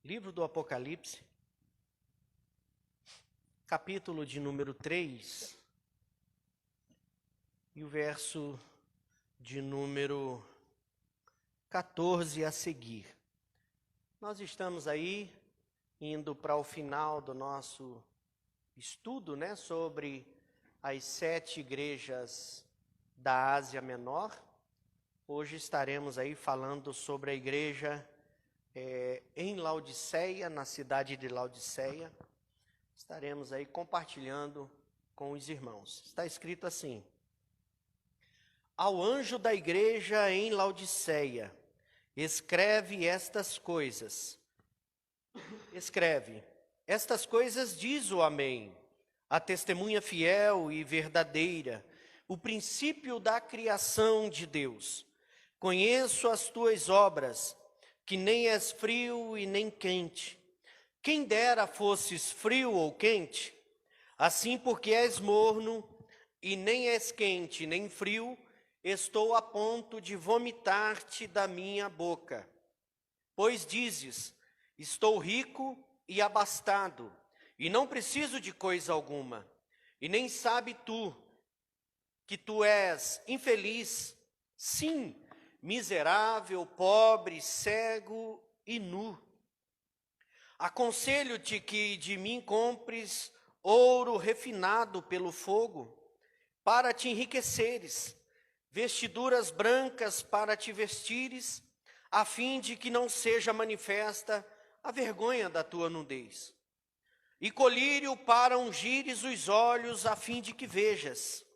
Livro do Apocalipse, capítulo de número 3, e o verso de número 14 a seguir. Nós estamos aí indo para o final do nosso estudo, sobre as 7 igrejas da Ásia Menor. Hoje estaremos aí falando sobre a igreja em Laodiceia, na cidade de Laodiceia. Estaremos aí compartilhando com os irmãos. Está escrito assim: ao anjo da igreja em Laodiceia, escreve estas coisas. Escreve, estas coisas diz o Amém, a testemunha fiel e verdadeira, o princípio da criação de Deus. Conheço as tuas obras, que nem és frio e nem quente. Quem dera fosses frio ou quente, assim porque és morno e nem és quente nem frio, estou a ponto de vomitar-te da minha boca. Pois dizes, estou rico e abastado, e não preciso de coisa alguma, e nem sabe tu, que tu és infeliz, sim, miserável, pobre, cego e nu. Aconselho-te que de mim compres ouro refinado pelo fogo, para te enriqueceres, vestiduras brancas para te vestires, a fim de que não seja manifesta a vergonha da tua nudez. E colírio para ungires os olhos, a fim de que vejas.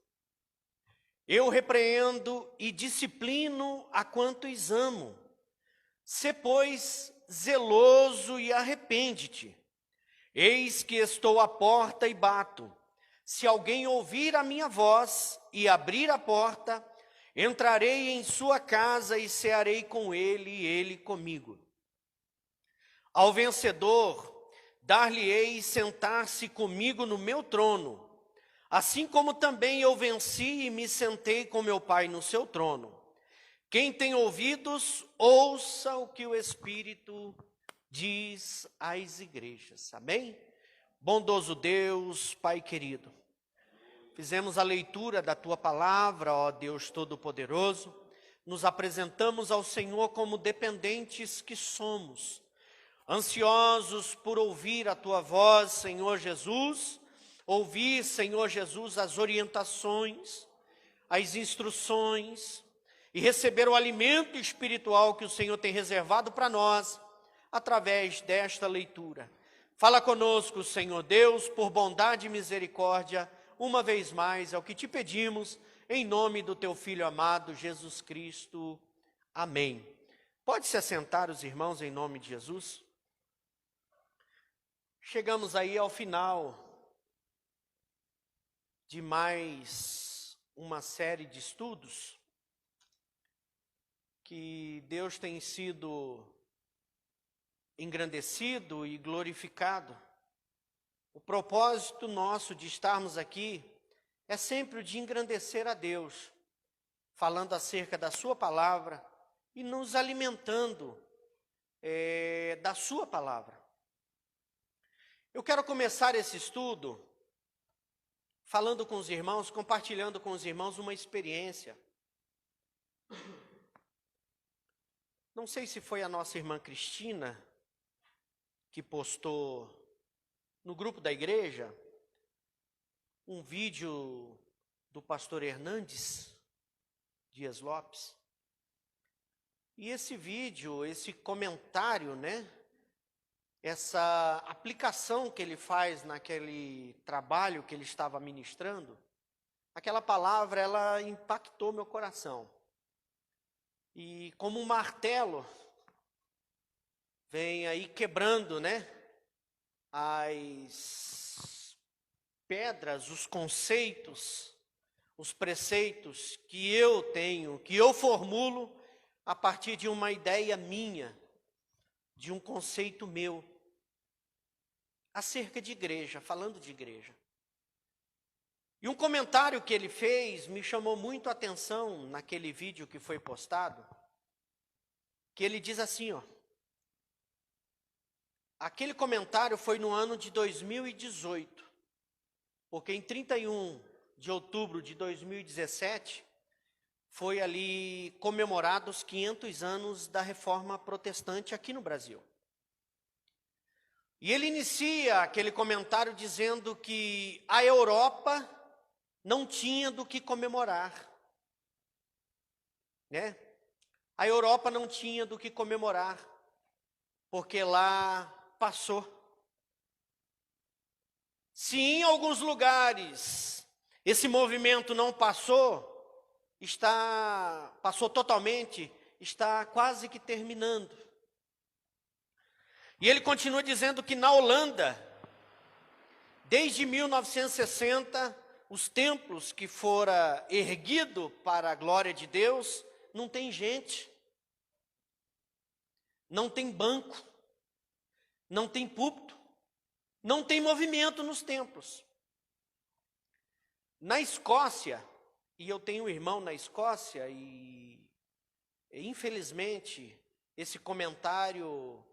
Eu repreendo e disciplino a quantos amo. Sê, pois, zeloso e arrepende-te. Eis que estou à porta e bato. Se alguém ouvir a minha voz e abrir a porta, entrarei em sua casa e cearei com ele e ele comigo. Ao vencedor, dar-lhe-ei sentar-se comigo no meu trono, assim como também eu venci e me sentei com meu Pai no seu trono. Quem tem ouvidos, ouça o que o Espírito diz às igrejas. Amém? Bondoso Deus, Pai querido, fizemos a leitura da Tua palavra, ó Deus Todo-Poderoso, nos apresentamos ao Senhor como dependentes que somos, ansiosos por ouvir a Tua voz, Senhor Jesus, ouvir, Senhor Jesus, as orientações, as instruções e receber o alimento espiritual que o Senhor tem reservado para nós através desta leitura. Fala conosco, Senhor Deus, por bondade e misericórdia, uma vez mais, é o que te pedimos, em nome do Teu Filho amado, Jesus Cristo. Amém. Pode se assentar os irmãos em nome de Jesus? Chegamos aí ao final de mais uma série de estudos que Deus tem sido engrandecido e glorificado. O propósito nosso de estarmos aqui é sempre o de engrandecer a Deus, falando acerca da sua palavra e nos alimentando da sua palavra. Eu quero começar esse estudo falando com os irmãos, compartilhando com os irmãos uma experiência. Não sei se foi a nossa irmã Cristina que postou no grupo da igreja um vídeo do pastor Hernandes Dias Lopes. E esse vídeo, esse comentário, essa aplicação que ele faz naquele trabalho que ele estava ministrando, aquela palavra, ela impactou meu coração. E como um martelo, vem aí quebrando, as pedras, os conceitos, os preceitos que eu tenho, que eu formulo a partir de uma ideia minha, de um conceito meu, acerca de igreja, falando de igreja. E um comentário que ele fez me chamou muito a atenção naquele vídeo que foi postado, que ele diz assim, Aquele comentário foi no ano de 2018, porque em 31 de outubro de 2017, foi ali comemorados 500 anos da Reforma Protestante aqui no Brasil. E ele inicia aquele comentário dizendo que a Europa não tinha do que comemorar, né? A Europa não tinha do que comemorar, porque lá passou. Se em alguns lugares esse movimento não passou, passou totalmente, está quase que terminando. E ele continua dizendo que na Holanda, desde 1960, os templos que fora erguido para a glória de Deus, não tem gente, não tem banco, não tem púlpito, não tem movimento nos templos. Na Escócia, e eu tenho um irmão na Escócia, e infelizmente esse comentário,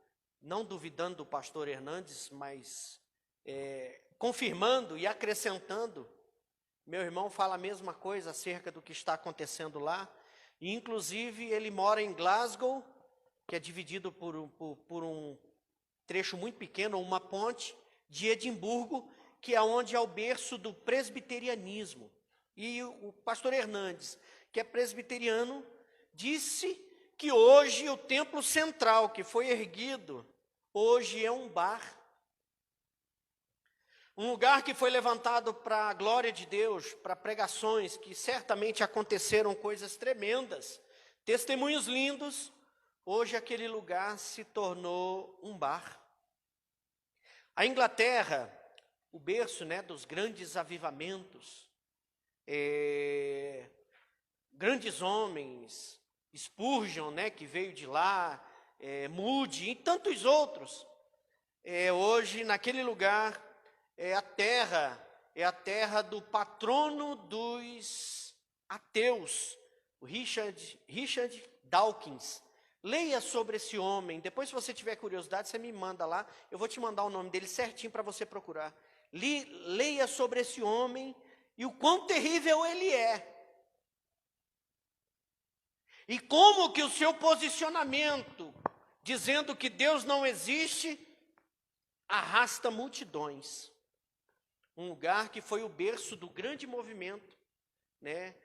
não duvidando do pastor Hernandes, mas confirmando e acrescentando, meu irmão fala a mesma coisa acerca do que está acontecendo lá, e inclusive ele mora em Glasgow, que é dividido por um trecho muito pequeno, uma ponte, de Edimburgo, que é onde é o berço do presbiterianismo. E o pastor Hernandes, que é presbiteriano, disse que hoje o templo central que foi erguido, hoje é um bar. Um lugar que foi levantado para a glória de Deus, para pregações, que certamente aconteceram coisas tremendas, testemunhos lindos, hoje aquele lugar se tornou um bar. A Inglaterra, o berço, né, dos grandes avivamentos, grandes homens, Spurgeon, né, que veio de lá, Moody e tantos outros, hoje naquele lugar é a terra do patrono dos ateus, o Richard Dawkins. Leia sobre esse homem, depois se você tiver curiosidade, você me manda lá, eu vou te mandar o nome dele certinho para você procurar. Leia sobre esse homem e o quão terrível ele é. E como que o seu posicionamento, dizendo que Deus não existe, arrasta multidões. Um lugar que foi o berço do grande movimento, né,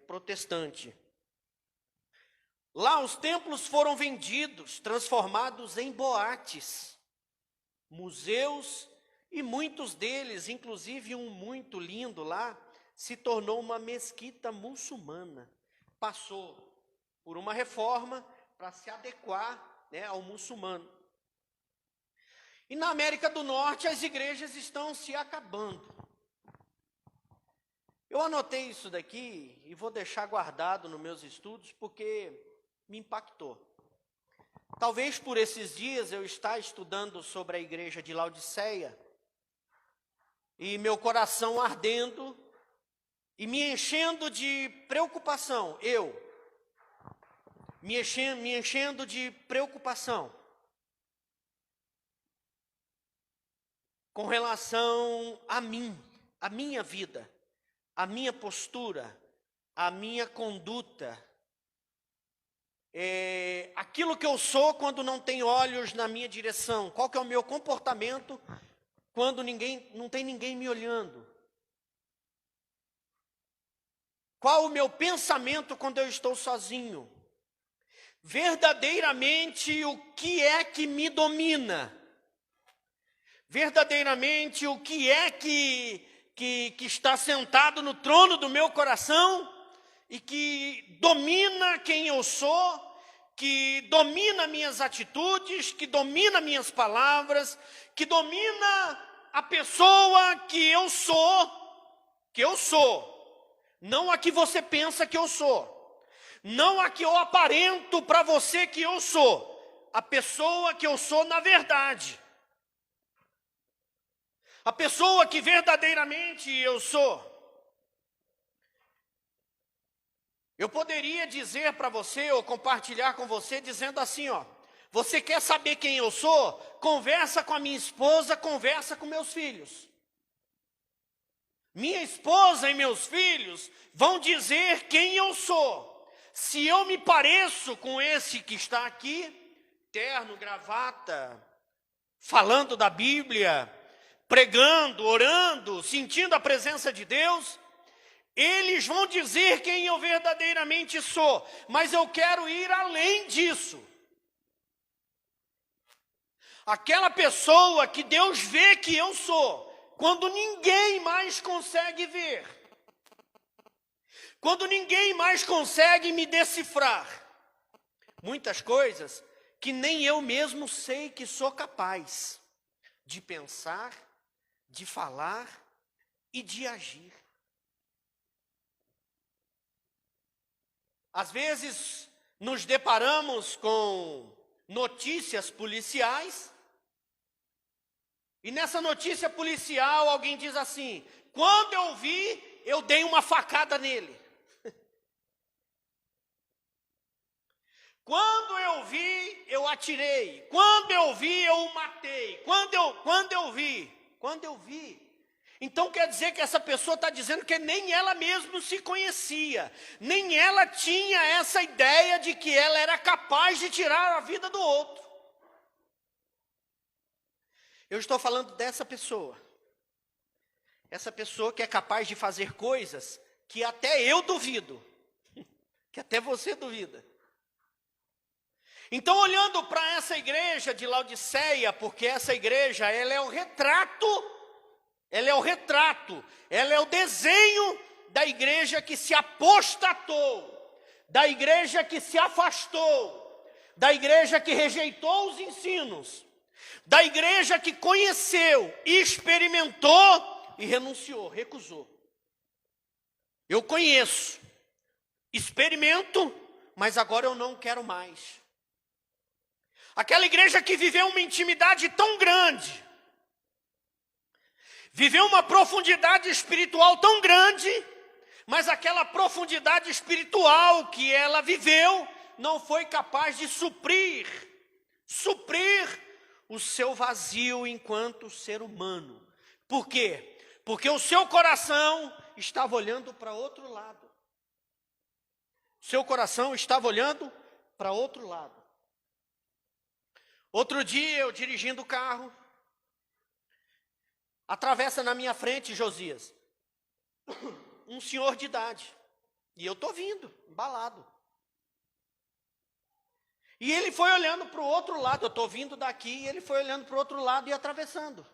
protestante. Lá os templos foram vendidos, transformados em boates, museus, e muitos deles, inclusive um muito lindo lá, se tornou uma mesquita muçulmana. Passou por uma reforma para se adequar, né, ao muçulmano. E na América do Norte as igrejas estão se acabando. Eu anotei isso daqui e vou deixar guardado nos meus estudos porque me impactou. Talvez por esses dias eu estar estudando sobre a igreja de Laodiceia e meu coração ardendo e me enchendo de preocupação, me enchendo de preocupação com relação a mim, a minha vida, a minha postura, a minha conduta, aquilo que eu sou quando não tem olhos na minha direção, qual que é o meu comportamento quando não tem ninguém me olhando, qual o meu pensamento quando eu estou sozinho, verdadeiramente o que é que me domina, verdadeiramente o que é que está sentado no trono do meu coração e que domina quem eu sou, que domina minhas atitudes, que domina minhas palavras, que domina a pessoa que eu sou, não a que você pensa que eu sou, não a que eu aparento para você que eu sou, a pessoa que eu sou na verdade. A pessoa que verdadeiramente eu sou. Eu poderia dizer para você, ou compartilhar com você, dizendo assim, Você quer saber quem eu sou? Conversa com a minha esposa, conversa com meus filhos. Minha esposa e meus filhos vão dizer quem eu sou. Se eu me pareço com esse que está aqui, terno, gravata, falando da Bíblia, pregando, orando, sentindo a presença de Deus, eles vão dizer quem eu verdadeiramente sou. Mas eu quero ir além disso. Aquela pessoa que Deus vê que eu sou, quando ninguém mais consegue ver, quando ninguém mais consegue me decifrar, muitas coisas que nem eu mesmo sei que sou capaz de pensar, de falar e de agir. Às vezes nos deparamos com notícias policiais, e nessa notícia policial alguém diz assim: quando eu vi, eu dei uma facada nele. Quando eu vi, eu atirei. Quando eu vi, eu o matei. Quando eu vi. Então quer dizer que essa pessoa está dizendo que nem ela mesma se conhecia. Nem ela tinha essa ideia de que ela era capaz de tirar a vida do outro. Eu estou falando dessa pessoa. Essa pessoa que é capaz de fazer coisas que até eu duvido. Que até você duvida. Então, olhando para essa igreja de Laodiceia, porque essa igreja, ela é o retrato, ela é o desenho da igreja que se apostatou, da igreja que se afastou, da igreja que rejeitou os ensinos, da igreja que conheceu, experimentou e renunciou, recusou. Eu conheço, experimento, mas agora eu não quero mais. Aquela igreja que viveu uma intimidade tão grande, viveu uma profundidade espiritual tão grande, mas aquela profundidade espiritual que ela viveu não foi capaz de suprir o seu vazio enquanto ser humano. Por quê? Porque o seu coração estava olhando para outro lado. Seu coração estava olhando para outro lado. Outro dia, eu dirigindo o carro, atravessa na minha frente, Josias, um senhor de idade. E eu estou vindo, embalado. E ele foi olhando para o outro lado, eu estou vindo daqui, e ele foi olhando para o outro lado e atravessando.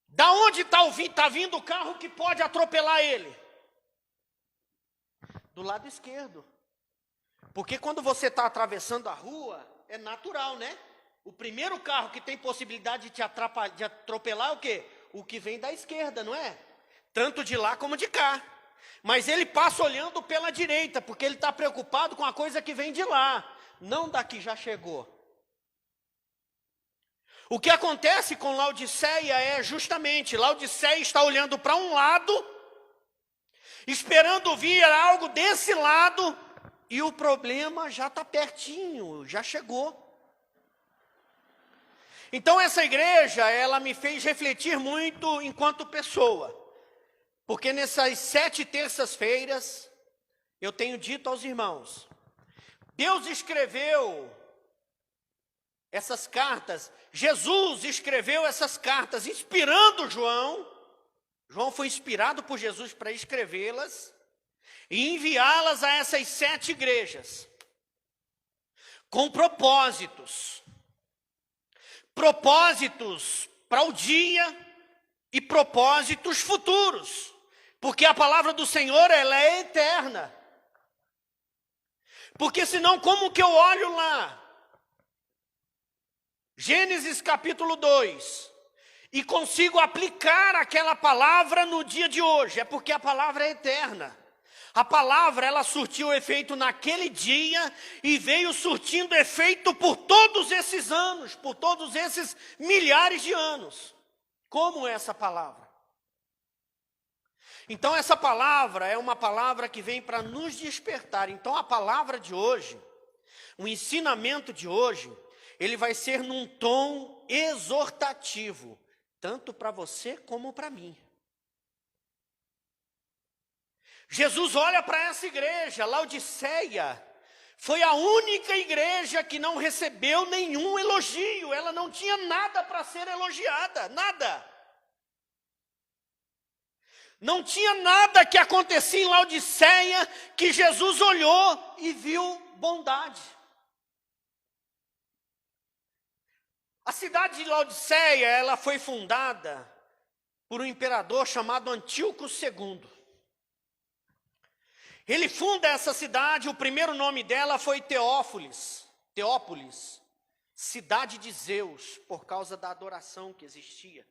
Da onde está vindo o carro que pode atropelar ele? Do lado esquerdo. Porque quando você está atravessando a rua, é natural, né? O primeiro carro que tem possibilidade de atropelar é o quê? O que vem da esquerda, não é? Tanto de lá como de cá. Mas ele passa olhando pela direita, porque ele está preocupado com a coisa que vem de lá, não da que já chegou. O que acontece com Laodiceia é justamente, Laodiceia está olhando para um lado, esperando vir algo desse lado, e o problema já está pertinho, já chegou. Então essa igreja, ela me fez refletir muito enquanto pessoa. Porque nessas 7 terças-feiras, eu tenho dito aos irmãos, Deus escreveu essas cartas, Jesus escreveu essas cartas inspirando João. João foi inspirado por Jesus para escrevê-las e enviá-las a essas 7 igrejas, com propósitos para o dia e propósitos futuros, porque a palavra do Senhor, ela é eterna. Porque senão, como que eu olho lá, Gênesis capítulo 2, e consigo aplicar aquela palavra no dia de hoje? É porque a palavra é eterna. A palavra, ela surtiu efeito naquele dia e veio surtindo efeito por todos esses anos, por todos esses milhares de anos. Como é essa palavra? Então essa palavra é uma palavra que vem para nos despertar. Então a palavra de hoje, o ensinamento de hoje, ele vai ser num tom exortativo, tanto para você como para mim. Jesus olha para essa igreja, Laodiceia, foi a única igreja que não recebeu nenhum elogio, ela não tinha nada para ser elogiada, nada. Não tinha nada que acontecia em Laodiceia que Jesus olhou e viu bondade. A cidade de Laodiceia, ela foi fundada por um imperador chamado Antíoco II. Ele funda essa cidade, o primeiro nome dela foi Teópolis, cidade de Zeus, por causa da adoração que existia.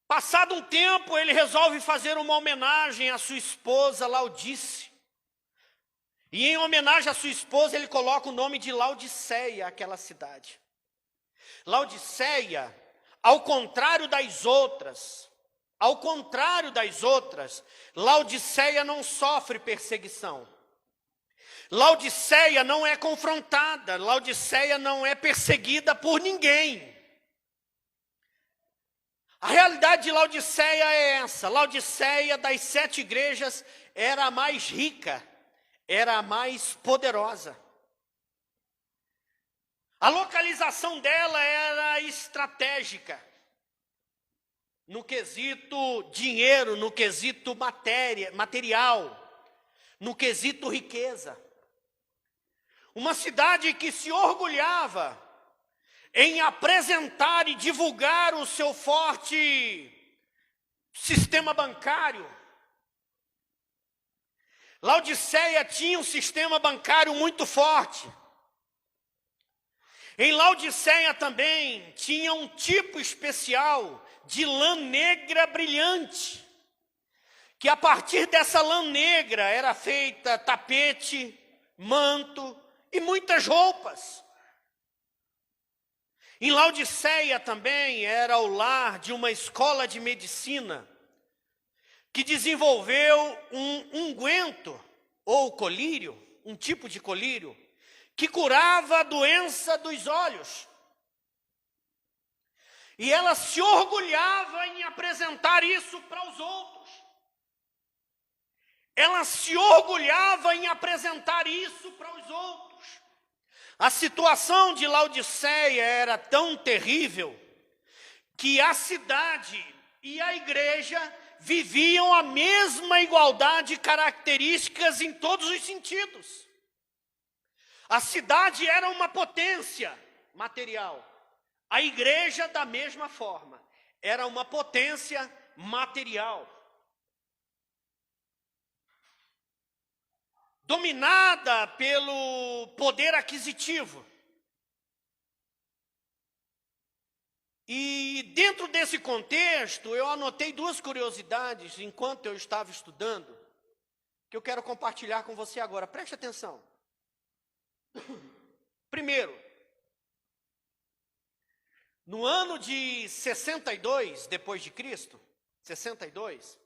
Passado um tempo, ele resolve fazer uma homenagem à sua esposa Laodice. E em homenagem à sua esposa, ele coloca o nome de Laodiceia, aquela cidade. Laodiceia, ao contrário das outras, Laodiceia não sofre perseguição. Laodiceia não é confrontada, Laodiceia não é perseguida por ninguém. A realidade de Laodiceia é essa. Laodiceia, das 7 igrejas, era a mais rica, era a mais poderosa. A localização dela era estratégica. No quesito dinheiro, no quesito material, no quesito riqueza. Uma cidade que se orgulhava em apresentar e divulgar o seu forte sistema bancário. Laodiceia tinha um sistema bancário muito forte. Em Laodiceia também tinha um tipo especial de lã negra brilhante, que a partir dessa lã negra era feita tapete, manto e muitas roupas. Em Laodiceia também era o lar de uma escola de medicina que desenvolveu um unguento ou colírio, um tipo de colírio, que curava a doença dos olhos. E ela se orgulhava em apresentar isso para os outros. Ela se orgulhava em apresentar isso para os outros. A situação de Laodiceia era tão terrível que a cidade e a igreja viviam a mesma igualdade de características em todos os sentidos. A cidade era uma potência material. A igreja, da mesma forma, era uma potência material. Dominada pelo poder aquisitivo. E dentro desse contexto, eu anotei 2 curiosidades enquanto eu estava estudando, que eu quero compartilhar com você agora. Preste atenção. Primeiro, no ano de 62 depois de Cristo, 62,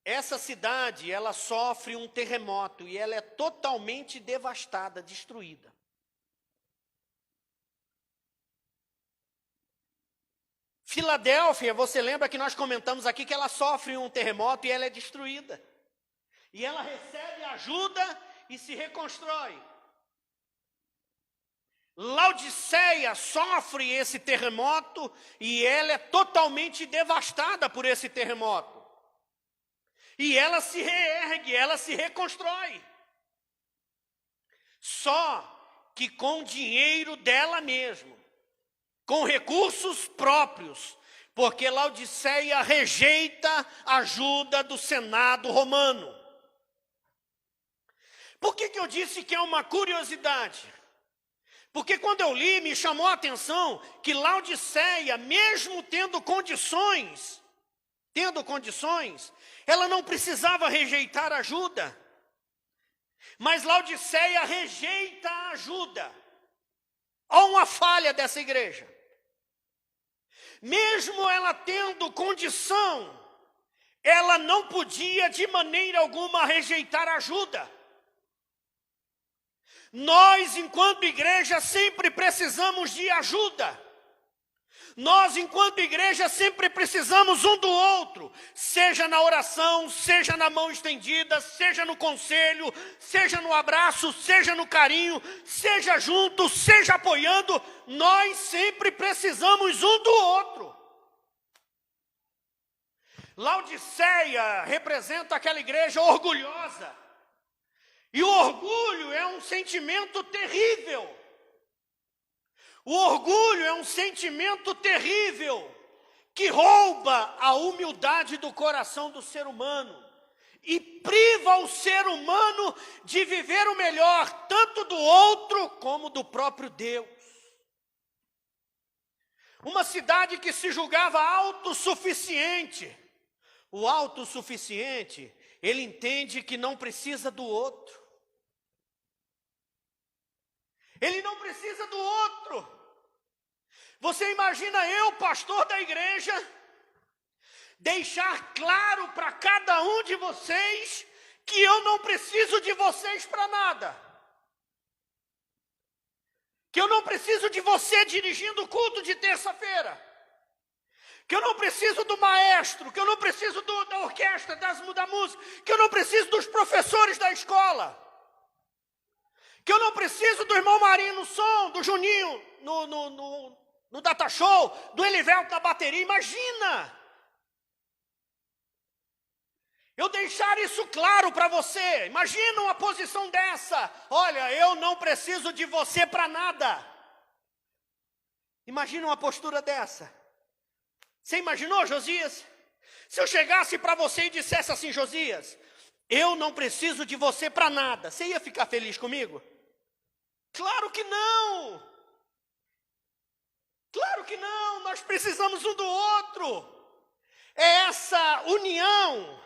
essa cidade, ela sofre um terremoto e ela é totalmente devastada, destruída. Filadélfia, você lembra que nós comentamos aqui que ela sofre um terremoto e ela é destruída. E ela recebe ajuda e se reconstrói. Laodiceia sofre esse terremoto e ela é totalmente devastada por esse terremoto. E ela se reergue, ela se reconstrói. Só que com dinheiro dela mesma, com recursos próprios, porque Laodiceia rejeita a ajuda do Senado romano. Por que eu disse que é uma curiosidade? Porque quando eu li, me chamou a atenção que Laodiceia, mesmo tendo condições, ela não precisava rejeitar ajuda. Mas Laodiceia rejeita a ajuda. Há uma falha dessa igreja. Mesmo ela tendo condição ela não podia de maneira alguma rejeitar ajuda. Nós, enquanto igreja, sempre precisamos de ajuda. Nós, enquanto igreja, sempre precisamos um do outro, seja na oração, seja na mão estendida, seja no conselho, seja no abraço, seja no carinho, seja junto, seja apoiando, nós sempre precisamos um do outro. Laodiceia representa aquela igreja orgulhosa, e o orgulho é um sentimento terrível. O orgulho é um sentimento terrível que rouba a humildade do coração do ser humano e priva o ser humano de viver o melhor, tanto do outro como do próprio Deus. Uma cidade que se julgava autossuficiente. O autossuficiente, ele entende que não precisa do outro. Ele não precisa do outro. Você imagina eu, pastor da igreja, deixar claro para cada um de vocês que eu não preciso de vocês para nada. Que eu não preciso de você dirigindo o culto de terça-feira. Que eu não preciso do maestro, que eu não preciso da orquestra, da música, que eu não preciso dos professores da escola. Que eu não preciso do irmão Marinho no som, do Juninho no data show, do Elivelto na bateria. Imagina! Eu deixar isso claro para você. Imagina uma posição dessa. Olha, eu não preciso de você para nada. Imagina uma postura dessa. Você imaginou, Josias? Se eu chegasse para você e dissesse assim, Josias, eu não preciso de você para nada, você ia ficar feliz comigo? Claro que não! Claro que não, nós precisamos um do outro. É essa união,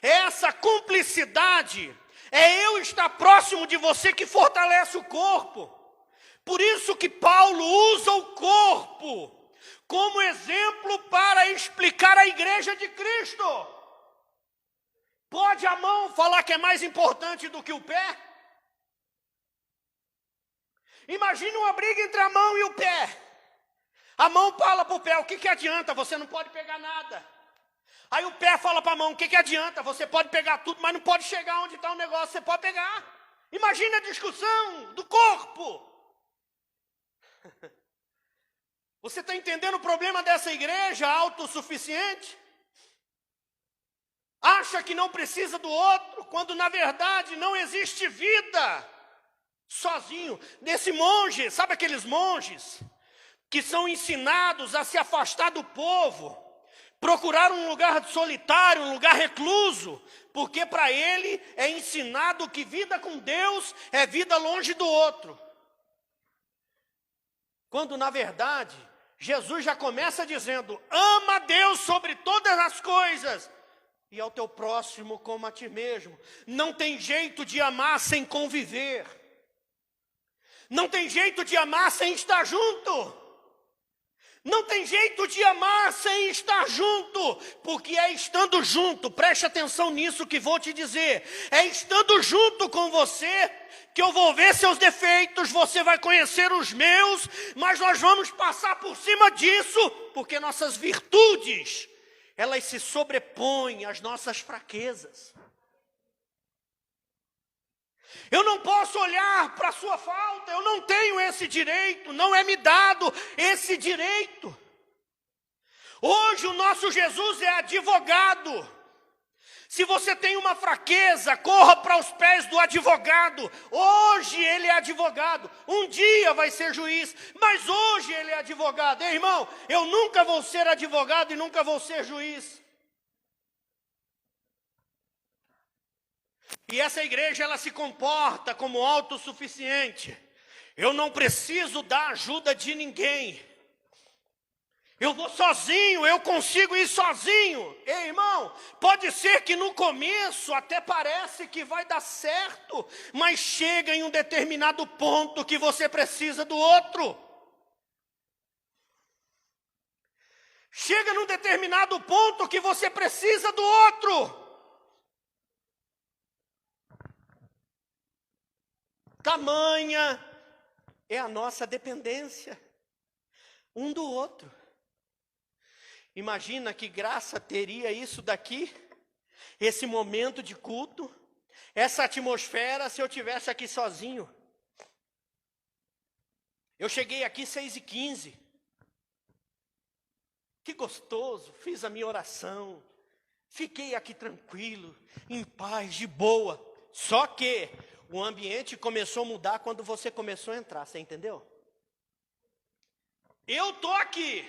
é essa cumplicidade, é eu estar próximo de você que fortalece o corpo. Por isso que Paulo usa o corpo como exemplo para explicar a igreja de Cristo. Pode a mão falar que é mais importante do que o pé? Imagine uma briga entre a mão e o pé. A mão fala para o pé, o que adianta? Você não pode pegar nada. Aí o pé fala para a mão, o que adianta? Você pode pegar tudo, mas não pode chegar onde está o negócio, você pode pegar. Imagine a discussão do corpo. Você está entendendo o problema dessa igreja autossuficiente? Acha que não precisa do outro, quando na verdade não existe vida sozinho. Desse monge, sabe aqueles monges que são ensinados a se afastar do povo, procurar um lugar solitário, um lugar recluso, porque para ele é ensinado que vida com Deus é vida longe do outro. Quando na verdade, Jesus já começa dizendo, ama a Deus sobre todas as coisas, e ao teu próximo como a ti mesmo. Não tem jeito de amar sem conviver. Não tem jeito de amar sem estar junto. Não tem jeito de amar sem estar junto, porque é estando junto, preste atenção nisso que vou te dizer, é estando junto com você, que eu vou ver seus defeitos, você vai conhecer os meus, mas nós vamos passar por cima disso, porque nossas virtudes, elas se sobrepõem às nossas fraquezas. Eu não posso olhar para a sua falta, eu não tenho esse direito, não é me dado esse direito. Hoje o nosso Jesus é advogado. Se você tem uma fraqueza, corra para os pés do advogado. Hoje ele é advogado, um dia vai ser juiz, mas hoje ele é advogado. Ei, irmão, eu nunca vou ser advogado e nunca vou ser juiz. E essa igreja, ela se comporta como autossuficiente. Eu não preciso da ajuda de ninguém. Eu vou sozinho, eu consigo ir sozinho. Ei, irmão, pode ser que no começo até parece que vai dar certo, mas chega em um determinado ponto que você precisa do outro. Chega num determinado ponto que você precisa do outro. Tamanha é a nossa dependência um do outro. Imagina que graça teria isso daqui, esse momento de culto, essa atmosfera, se eu tivesse aqui sozinho. Eu cheguei aqui 6h15. Que gostoso, fiz a minha oração, fiquei aqui tranquilo, em paz, de boa. Só que o ambiente começou a mudar quando você começou a entrar, você entendeu? Eu estou aqui,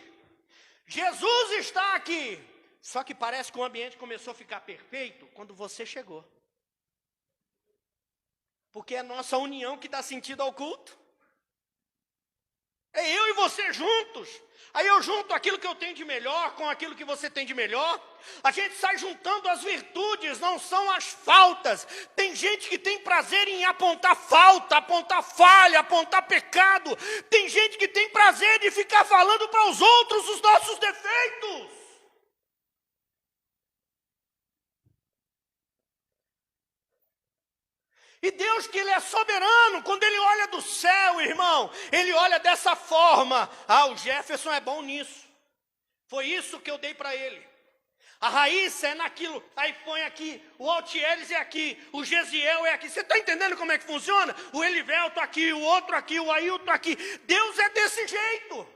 Jesus está aqui, só que parece que o ambiente começou a ficar perfeito quando você chegou. Porque é a nossa união que dá sentido ao culto. É eu e você juntos. Aí eu junto aquilo que eu tenho de melhor com aquilo que você tem de melhor. A gente sai juntando as virtudes, não são as faltas. Tem gente que tem prazer em apontar falta, apontar falha, apontar pecado. Tem gente que tem prazer de ficar falando para os outros os nossos defeitos. E Deus, que Ele é soberano, quando Ele olha do céu, irmão, Ele olha dessa forma. Ah, o Jefferson é bom nisso. Foi isso que eu dei para ele. A Raíssa é naquilo, aí põe aqui, o Altieres é aqui, o Gesiel é aqui. Você está entendendo como é que funciona? O Elivelto aqui, o outro aqui, o Ailton aqui. Deus é desse jeito.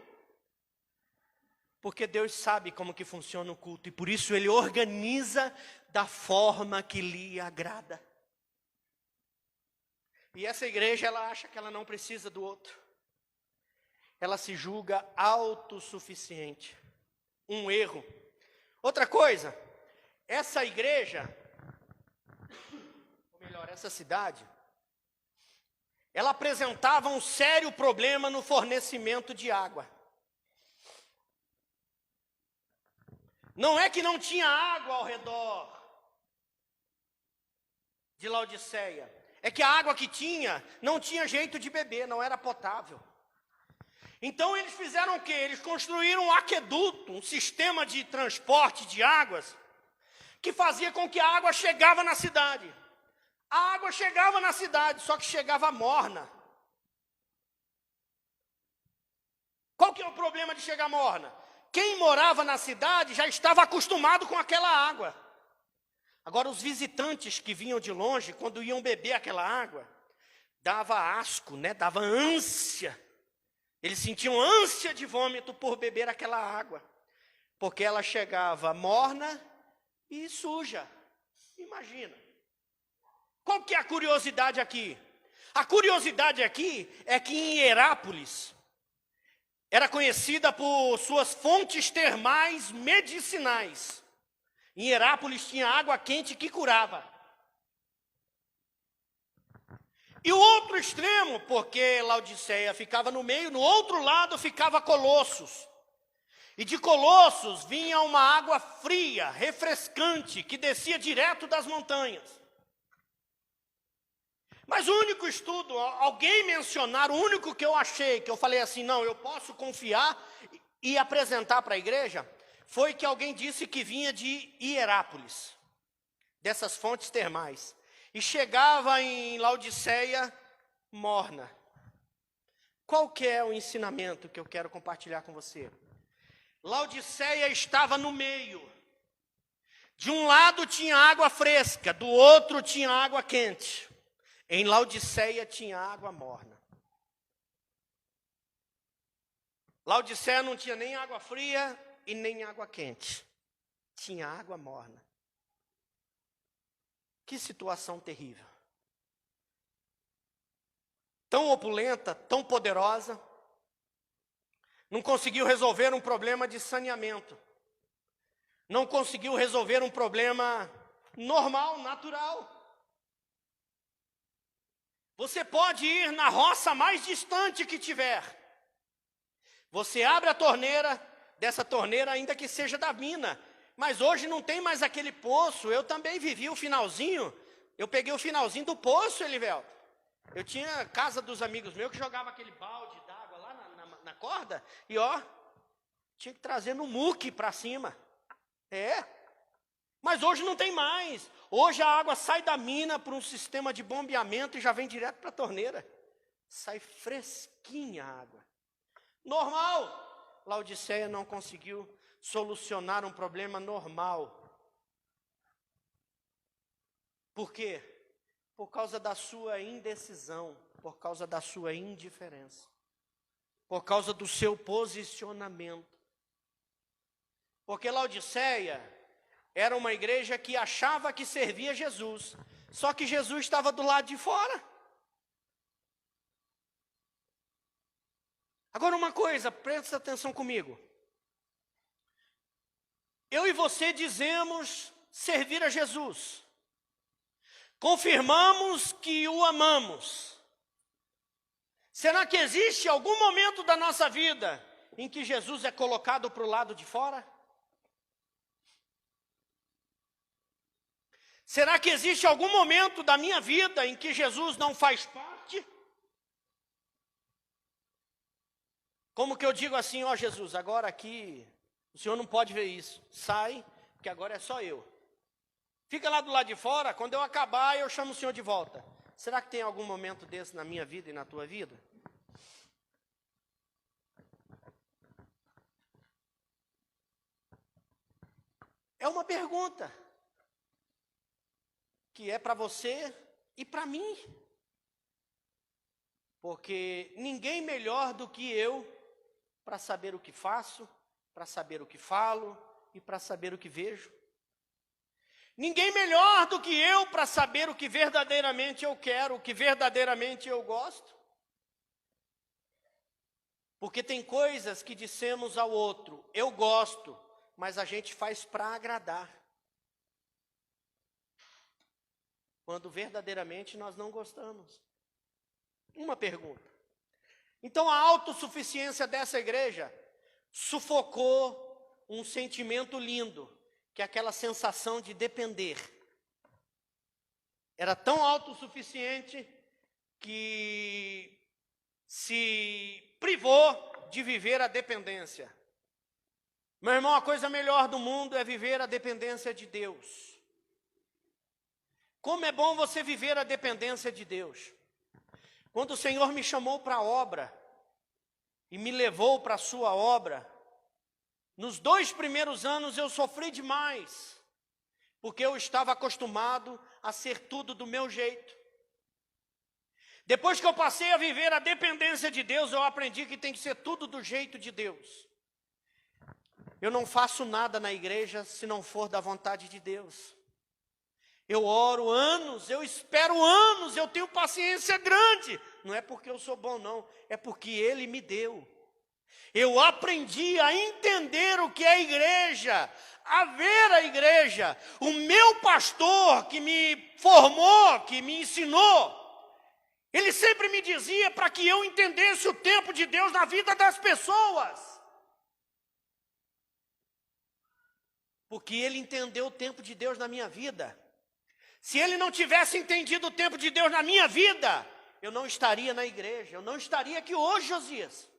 Porque Deus sabe como que funciona o culto, e por isso Ele organiza da forma que lhe agrada. E essa igreja, ela acha que ela não precisa do outro. Ela se julga autossuficiente. Um erro. Outra coisa, essa igreja, ou melhor, essa cidade, ela apresentava um sério problema no fornecimento de água. Não é que não tinha água ao redor de Laodiceia. É que a água que tinha, não tinha jeito de beber, não era potável. Então eles fizeram o quê? Eles construíram um aqueduto, um sistema de transporte de águas, que fazia com que a água chegava na cidade. A água chegava na cidade, só que chegava morna. Qual que é o problema de chegar morna? Quem morava na cidade já estava acostumado com aquela água. Agora, os visitantes que vinham de longe, quando iam beber aquela água, dava asco, né? Dava ânsia. Eles sentiam ânsia de vômito por beber aquela água, porque ela chegava morna e suja. Imagina. Qual que é a curiosidade aqui? A curiosidade aqui é que em Hierápolis, era conhecida por suas fontes termais medicinais. Em Hierápolis tinha água quente que curava. E o outro extremo, porque Laodiceia ficava no meio, no outro lado ficava Colossos. E de Colossos vinha uma água fria, refrescante, que descia direto das montanhas. Mas o único estudo, alguém mencionar, o único que eu achei, que eu falei assim, não, eu posso confiar e apresentar para a igreja, foi que alguém disse que vinha de Hierápolis, dessas fontes termais, e chegava em Laodiceia morna. Qual que é o ensinamento que eu quero compartilhar com você? Laodiceia estava no meio. De um lado tinha água fresca, do outro tinha água quente. Em Laodiceia tinha água morna. Laodiceia não tinha nem água fria e nem água quente. Tinha água morna. Que situação terrível. Tão opulenta, tão poderosa, não conseguiu resolver um problema de saneamento. Não conseguiu resolver um problema normal, natural. Você pode ir na roça mais distante que tiver. Você abre a torneira, dessa torneira ainda que seja da mina. Mas hoje não tem mais aquele poço. Eu também vivi o finalzinho. Eu peguei o finalzinho do poço, Elivelto. Eu tinha casa dos amigos meus que jogava aquele balde d'água lá na corda. E ó, Tinha que trazer no muque para cima. Mas hoje não tem mais. Hoje a água sai da mina para um sistema de bombeamento e já vem direto para a torneira. Sai fresquinha a água. Normal. Laodiceia não conseguiu solucionar um problema normal. Por quê? Por causa da sua indecisão, por causa da sua indiferença, por causa do seu posicionamento. Porque Laodiceia era uma igreja que achava que servia Jesus, só que Jesus estava do lado de fora. Agora uma coisa, presta atenção comigo. Eu e você dizemos servir a Jesus. Confirmamos que o amamos. Será que existe algum momento da nossa vida em que Jesus é colocado para o lado de fora? Será que existe algum momento da minha vida em que Jesus não faz parte? Como que eu digo assim, ó Jesus, agora aqui, o Senhor não pode ver isso. Sai, porque agora é só eu. Fica lá do lado de fora, quando eu acabar, eu chamo o Senhor de volta. Será que tem algum momento desse na minha vida e na tua vida? É uma pergunta que é para você e para mim. Porque ninguém melhor do que eu para saber o que faço, para saber o que falo e para saber o que vejo. Ninguém melhor do que eu para saber o que verdadeiramente eu quero, o que verdadeiramente eu gosto. Porque tem coisas que dissemos ao outro, eu gosto, mas a gente faz para agradar. Quando verdadeiramente nós não gostamos. Uma pergunta. Então a autossuficiência dessa igreja sufocou um sentimento lindo, que é aquela sensação de depender. Era tão autossuficiente que se privou de viver a dependência. Meu irmão, a coisa melhor do mundo é viver a dependência de Deus. Como é bom você viver a dependência de Deus. Quando o Senhor me chamou para a obra e me levou para a sua obra, nos 2 primeiros anos eu sofri demais, porque eu estava acostumado a ser tudo do meu jeito. Depois que eu passei a viver a dependência de Deus, eu aprendi que tem que ser tudo do jeito de Deus. Eu não faço nada na igreja se não for da vontade de Deus. Eu oro anos, eu espero anos, eu tenho paciência grande. Não é porque eu sou bom, não, é porque Ele me deu. Eu aprendi a entender o que é a igreja, a ver a igreja. O meu pastor que me formou, que me ensinou, ele sempre me dizia para que eu entendesse o tempo de Deus na vida das pessoas. Porque ele entendeu o tempo de Deus na minha vida. Se ele não tivesse entendido o tempo de Deus na minha vida, eu não estaria na igreja, eu não estaria aqui hoje, Josias.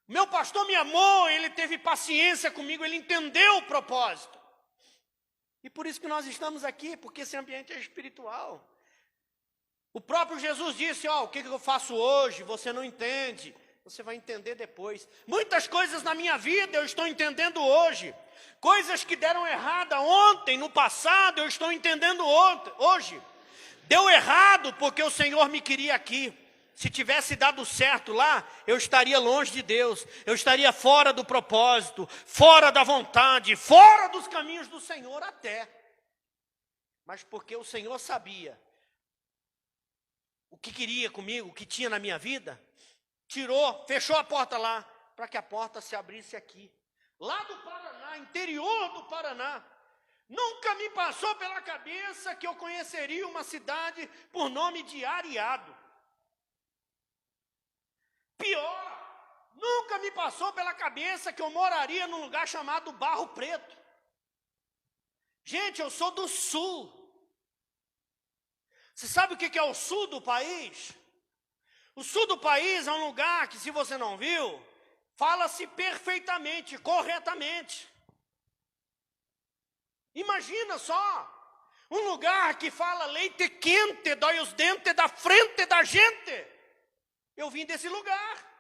Meu pastor me amou, ele teve paciência comigo, ele entendeu o propósito. E por isso que nós estamos aqui, porque esse ambiente é espiritual. O próprio Jesus disse, o que eu faço hoje, você não entende, você vai entender depois. Muitas coisas na minha vida eu estou entendendo hoje. Coisas que deram errada ontem, no passado, eu estou entendendo hoje. Deu errado porque o Senhor me queria aqui. Se tivesse dado certo lá, eu estaria longe de Deus. Eu estaria fora do propósito, fora da vontade, fora dos caminhos do Senhor até. Mas porque o Senhor sabia o que queria comigo, o que tinha na minha vida, tirou, fechou a porta lá, para que a porta se abrisse aqui. Lá do Paraná, interior do Paraná. Nunca me passou pela cabeça que eu conheceria uma cidade por nome de Areado. Pior, nunca me passou pela cabeça que eu moraria num lugar chamado Barro Preto. Gente, eu sou do sul. Você sabe o que é o sul do país? O sul do país é um lugar que, se você não viu, Fala-se perfeitamente, corretamente. Imagina só, um lugar que fala leite quente, dói os dentes da frente da gente. Eu vim desse lugar.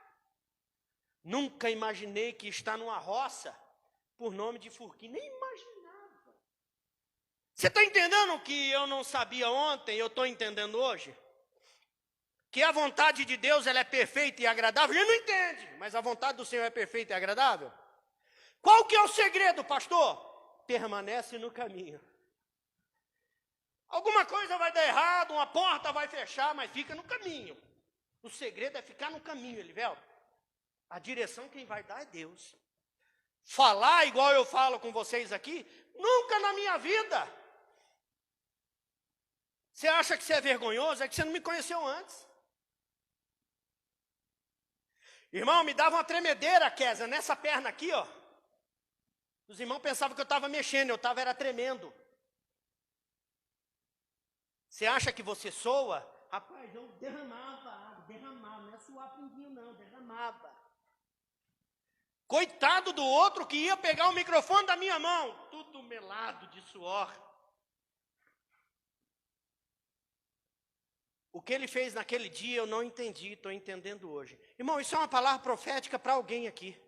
Nunca imaginei que está numa roça por nome de Furquim, nem imaginava. Você está entendendo o que eu não sabia ontem, eu estou entendendo hoje? Que a vontade de Deus ela é perfeita e agradável, a gente não entende, mas a vontade do Senhor é perfeita e agradável. Qual que é o segredo, pastor? Permanece no caminho. Alguma coisa vai dar errado, uma porta vai fechar, mas fica no caminho. O segredo é ficar no caminho, Elivelto. A direção quem vai dar é Deus. Falar igual eu falo com vocês aqui, nunca na minha vida. Você acha que você é vergonhoso? É que você não me conheceu antes. Irmão, me dava uma tremedeira, Kézia, nessa perna aqui, ó. Os irmãos pensavam que eu estava mexendo, eu estava era tremendo. Você acha que você soa? Rapaz, eu derramava água, não é suar pinguinho não, derramava. Coitado do outro que ia pegar o microfone da minha mão, tudo melado de suor. O que ele fez naquele dia eu não entendi, estou entendendo hoje. Irmão, isso é uma palavra profética para alguém aqui.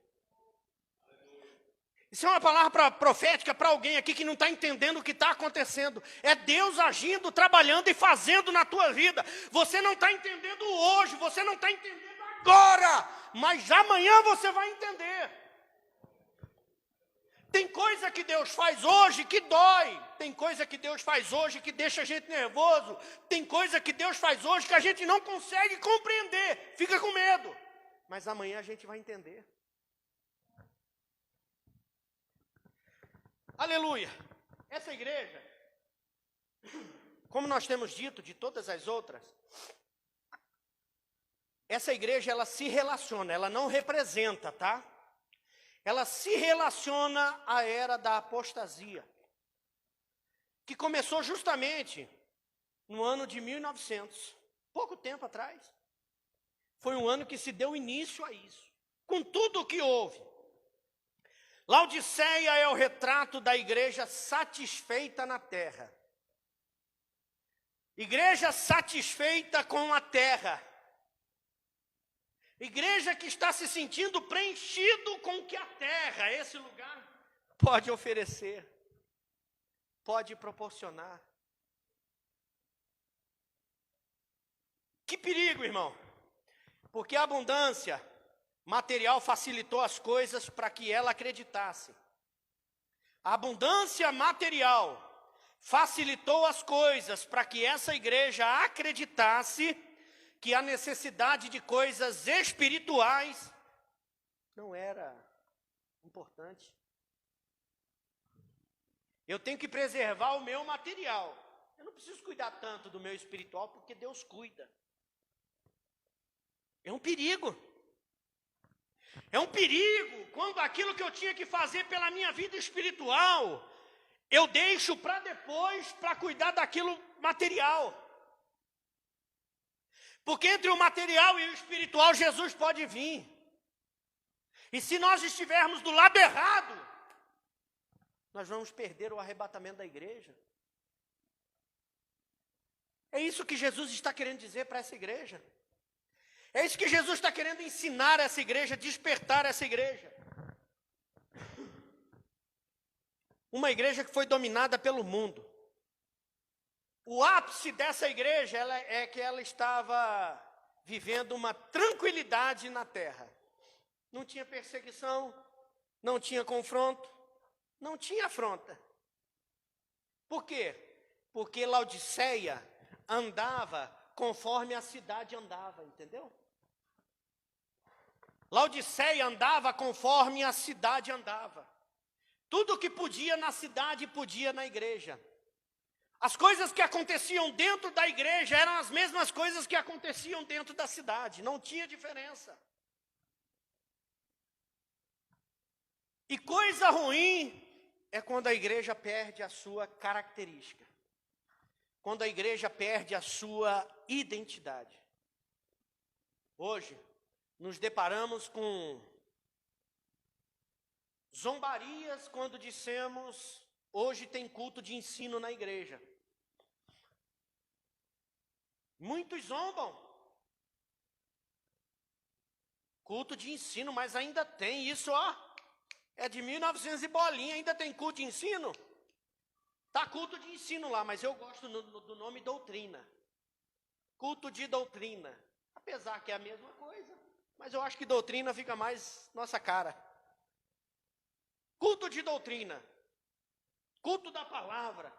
Isso é uma palavra profética para alguém aqui que não está entendendo o que está acontecendo. É Deus agindo, trabalhando e fazendo na tua vida. Você não está entendendo hoje, você não está entendendo agora, mas amanhã você vai entender. Tem coisa que Deus faz hoje que dói. Tem coisa que Deus faz hoje que deixa a gente nervoso. Tem coisa que Deus faz hoje que a gente não consegue compreender. Fica com medo. Mas amanhã a gente vai entender. Aleluia. Essa igreja, como nós temos dito de todas as outras, essa igreja ela se relaciona, ela não representa, tá? Ela se relaciona à era da apostasia, que começou justamente no ano de 1900, pouco tempo atrás. Foi um ano que se deu início a isso, com tudo o que houve. Laodiceia é o retrato da igreja satisfeita na terra. Igreja satisfeita com a terra. Igreja que está se sentindo preenchido com o que a terra, esse lugar, pode oferecer, pode proporcionar. Que perigo, irmão, porque a abundância material facilitou as coisas para que ela acreditasse. A abundância material facilitou as coisas para que essa igreja acreditasse que a necessidade de coisas espirituais não era importante. Eu tenho que preservar o meu material. Eu não preciso cuidar tanto do meu espiritual, porque Deus cuida. É um perigo. É um perigo quando aquilo que eu tinha que fazer pela minha vida espiritual, eu deixo para depois para cuidar daquilo material. Porque entre o material e o espiritual, Jesus pode vir. E se nós estivermos do lado errado, nós vamos perder o arrebatamento da igreja. É isso que Jesus está querendo dizer para essa igreja. É isso que Jesus está querendo ensinar essa igreja, despertar essa igreja. Uma igreja que foi dominada pelo mundo. O ápice dessa igreja é que ela estava vivendo uma tranquilidade na terra. Não tinha perseguição, não tinha confronto, não tinha afronta. Por quê? Porque Laodiceia andava conforme a cidade andava, entendeu? Laodiceia andava conforme a cidade andava. Tudo que podia na cidade, podia na igreja. As coisas que aconteciam dentro da igreja eram as mesmas coisas que aconteciam dentro da cidade. Não tinha diferença. E coisa ruim é quando a igreja perde a sua característica. Quando a igreja perde a sua identidade. Hoje, nos deparamos com zombarias quando dissemos, hoje tem culto de ensino na igreja. Muitos zombam. Culto de ensino, mas ainda tem isso, ó. É de 1900 e bolinha, ainda tem culto de ensino? Tá culto de ensino lá, mas eu gosto do nome doutrina. Culto de doutrina. Apesar que é a mesma coisa, mas eu acho que doutrina fica mais nossa cara. Culto de doutrina. Culto da palavra.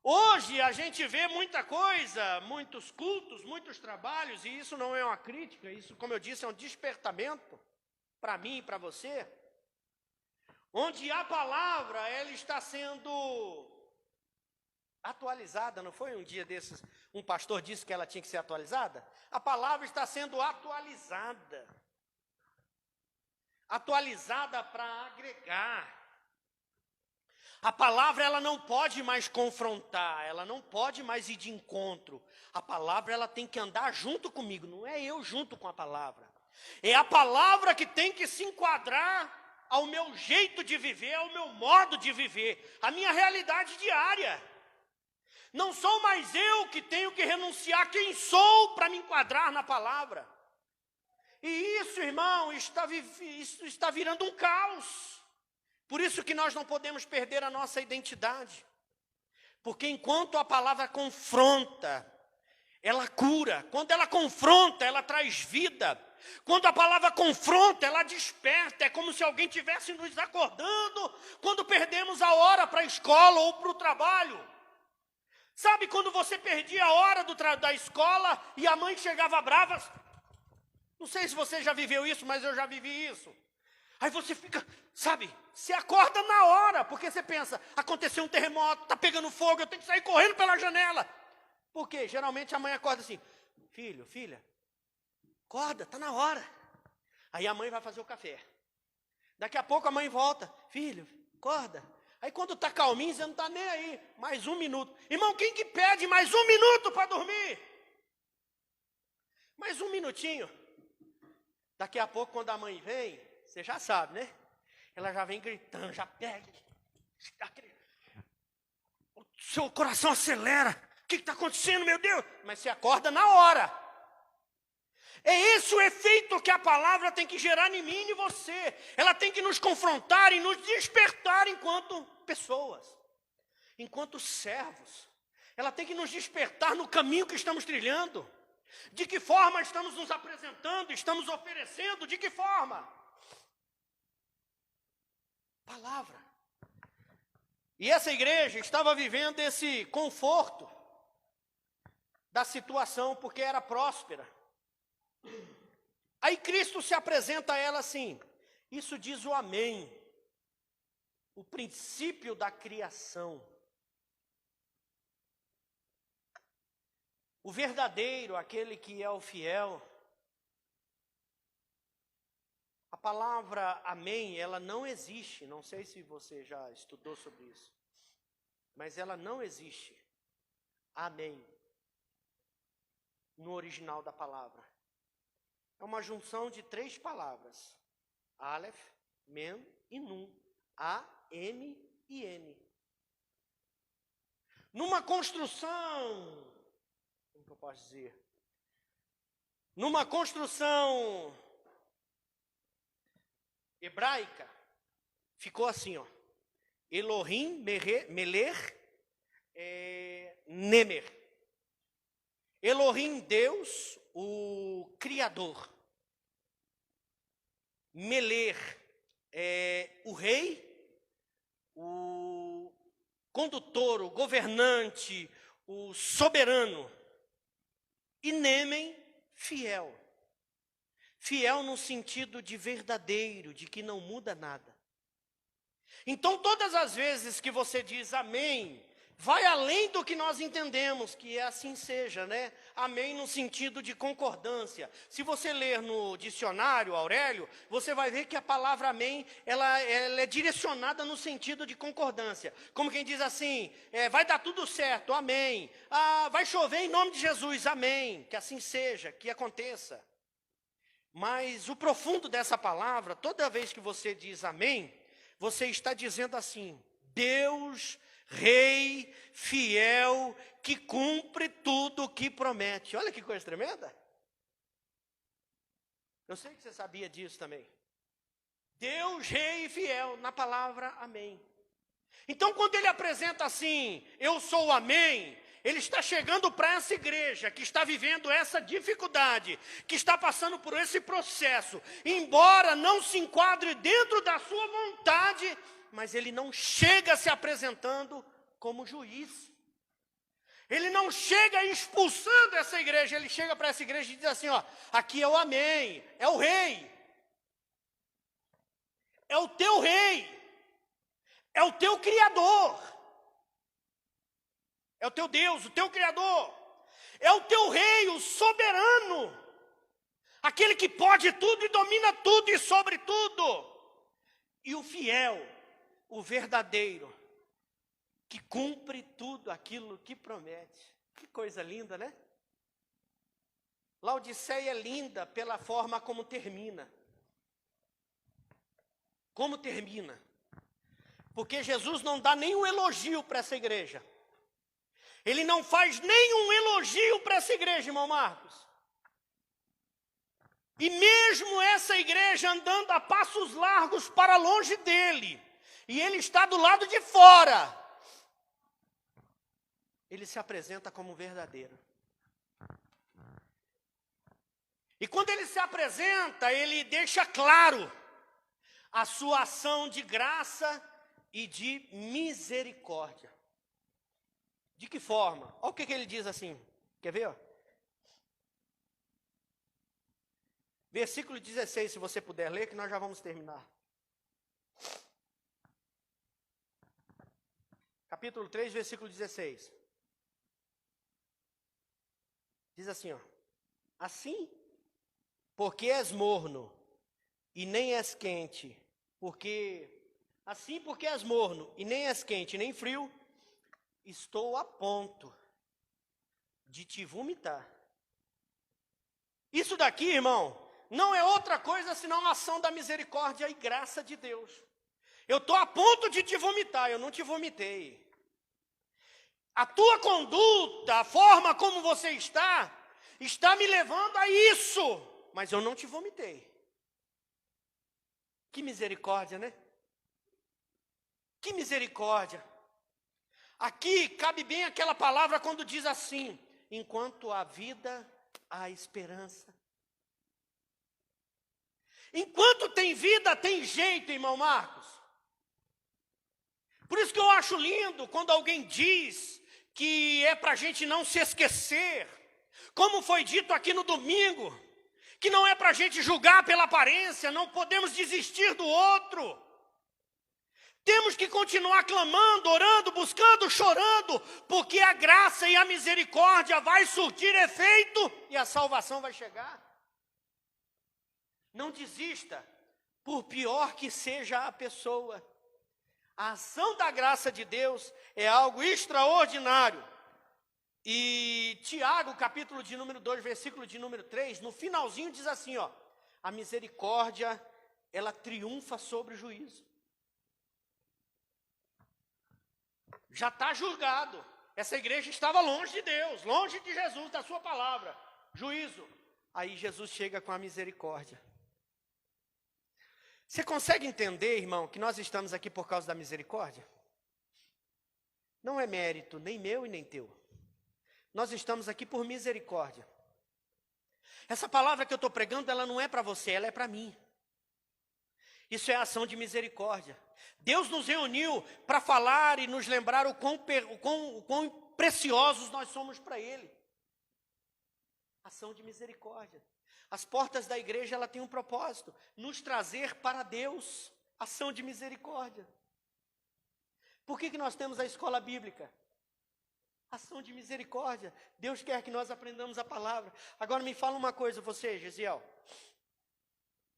Hoje a gente vê muita coisa, muitos cultos, muitos trabalhos, e isso não é uma crítica, isso, como eu disse, é um despertamento para mim e para você, onde a palavra, ela está sendo atualizada. Não foi um dia desses, um pastor disse que ela tinha que ser atualizada? A palavra está sendo atualizada. Atualizada para agregar. A palavra, ela não pode mais confrontar, ela não pode mais ir de encontro. A palavra, ela tem que andar junto comigo, não é eu junto com a palavra. É a palavra que tem que se enquadrar ao meu jeito de viver, ao meu modo de viver, à minha realidade diária. Não sou mais eu que tenho que renunciar quem sou para me enquadrar na palavra. E isso, irmão, isso está virando um caos. Por isso que nós não podemos perder a nossa identidade. Porque enquanto a palavra confronta, ela cura. Quando ela confronta, ela traz vida. Quando a palavra confronta, ela desperta. É como se alguém estivesse nos acordando quando perdemos a hora para a escola ou para o trabalho. Sabe quando você perdia a hora da escola e a mãe chegava brava? Não sei se você já viveu isso, mas eu já vivi isso. Aí você fica, sabe, você acorda na hora, porque você pensa, aconteceu um terremoto, está pegando fogo, eu tenho que sair correndo pela janela. Por quê? Geralmente a mãe acorda assim, filho, filha, acorda, está na hora. Aí a mãe vai fazer o café. Daqui a pouco a mãe volta, filho, acorda. Aí quando está calminho, você não está nem aí, mais 1 minuto. Irmão, quem que pede mais 1 minuto para dormir? Mais 1 minutinho. Daqui a pouco, quando a mãe vem, você já sabe, né? Ela já vem gritando, já pega. O seu coração acelera. O que está acontecendo, meu Deus? Mas você acorda na hora. É esse o efeito que a palavra tem que gerar em mim e em você. Ela tem que nos confrontar e nos despertar enquanto pessoas. Enquanto servos. Ela tem que nos despertar no caminho que estamos trilhando. De que forma estamos nos apresentando, estamos oferecendo, de que forma? Palavra. E essa igreja estava vivendo esse conforto da situação, porque era próspera. Aí Cristo se apresenta a ela assim, isso diz o amém, o princípio da criação. O verdadeiro, aquele que é o fiel. A palavra amém, ela não existe. Não sei se você já estudou sobre isso. Mas ela não existe. Amém. No original da palavra. É uma junção de 3 palavras. Aleph, Mem e Nun. A-M e N. Numa construção... Como que eu posso dizer? Numa construção hebraica, ficou assim, ó. Elohim, Meler, Nemer. Elohim, Deus, o Criador. Meler, o rei, o condutor, o governante, o soberano. E Nemen, fiel. Fiel no sentido de verdadeiro, de que não muda nada. Então, todas as vezes que você diz amém, vai além do que nós entendemos, que é assim seja, né? Amém no sentido de concordância. Se você ler no dicionário, Aurélio, você vai ver que a palavra amém, ela é direcionada no sentido de concordância. Como quem diz assim, vai dar tudo certo, amém. Vai chover em nome de Jesus, amém. Que assim seja, que aconteça. Mas o profundo dessa palavra, toda vez que você diz amém, você está dizendo assim: Deus, Rei, fiel, que cumpre tudo o que promete. Olha que coisa tremenda. Eu sei que você sabia disso também. Deus, Rei e fiel, na palavra amém. Então, quando ele apresenta assim, eu sou o amém, ele está chegando para essa igreja que está vivendo essa dificuldade, que está passando por esse processo, embora não se enquadre dentro da sua vontade, mas ele não chega se apresentando como juiz. Ele não chega expulsando essa igreja, ele chega para essa igreja e diz assim, ó, aqui é o amém, é o rei. É o teu rei, é o teu criador, é o teu Deus, o teu criador, é o teu rei, o soberano, aquele que pode tudo e domina tudo e sobre tudo, e o fiel, o verdadeiro, que cumpre tudo aquilo que promete. Que coisa linda, né? Laodiceia é linda pela forma como termina. Como termina? Porque Jesus não dá nenhum elogio para essa igreja. Ele não faz nenhum elogio para essa igreja, irmão Marcos. E mesmo essa igreja andando a passos largos para longe dele, e ele está do lado de fora, ele se apresenta como verdadeiro. E quando ele se apresenta, ele deixa claro a sua ação de graça e de misericórdia. De que forma? Olha o que ele diz assim. Quer ver? Ó? Versículo 16, se você puder ler, que nós já vamos terminar. Capítulo 3, versículo 16. Diz assim, ó. Assim, porque és morno, e nem és quente, porque és morno, e nem és quente, nem frio, estou a ponto de te vomitar. Isso daqui, irmão, não é outra coisa senão a ação da misericórdia e graça de Deus. Eu estou a ponto de te vomitar, eu não te vomitei. A tua conduta, a forma como você está me levando a isso, mas eu não te vomitei. Que misericórdia, né? Que misericórdia. Aqui cabe bem aquela palavra quando diz assim, enquanto há vida, há esperança. Enquanto tem vida, tem jeito, irmão Marcos. Por isso que eu acho lindo quando alguém diz que é para a gente não se esquecer, como foi dito aqui no domingo, que não é para a gente julgar pela aparência, não podemos desistir do outro. Temos que continuar clamando, orando, buscando, chorando, porque a graça e a misericórdia vai surtir efeito e a salvação vai chegar. Não desista, por pior que seja a pessoa. A ação da graça de Deus é algo extraordinário. E Tiago, capítulo de número 2, versículo de número 3, no finalzinho diz assim, ó, a misericórdia, ela triunfa sobre o juízo. Já está julgado. Essa igreja estava longe de Deus, longe de Jesus, da sua palavra. Juízo. Aí Jesus chega com a misericórdia. Você consegue entender, irmão, que nós estamos aqui por causa da misericórdia? Não é mérito nem meu e nem teu. Nós estamos aqui por misericórdia. Essa palavra que eu estou pregando, ela não é para você, ela é para mim. Isso é ação de misericórdia. Deus nos reuniu para falar e nos lembrar o quão preciosos nós somos para Ele. Ação de misericórdia. As portas da igreja, ela tem um propósito, nos trazer para Deus, ação de misericórdia. Por que nós temos a escola bíblica? Ação de misericórdia. Deus quer que nós aprendamos a palavra. Agora me fala uma coisa, você, Gesiel,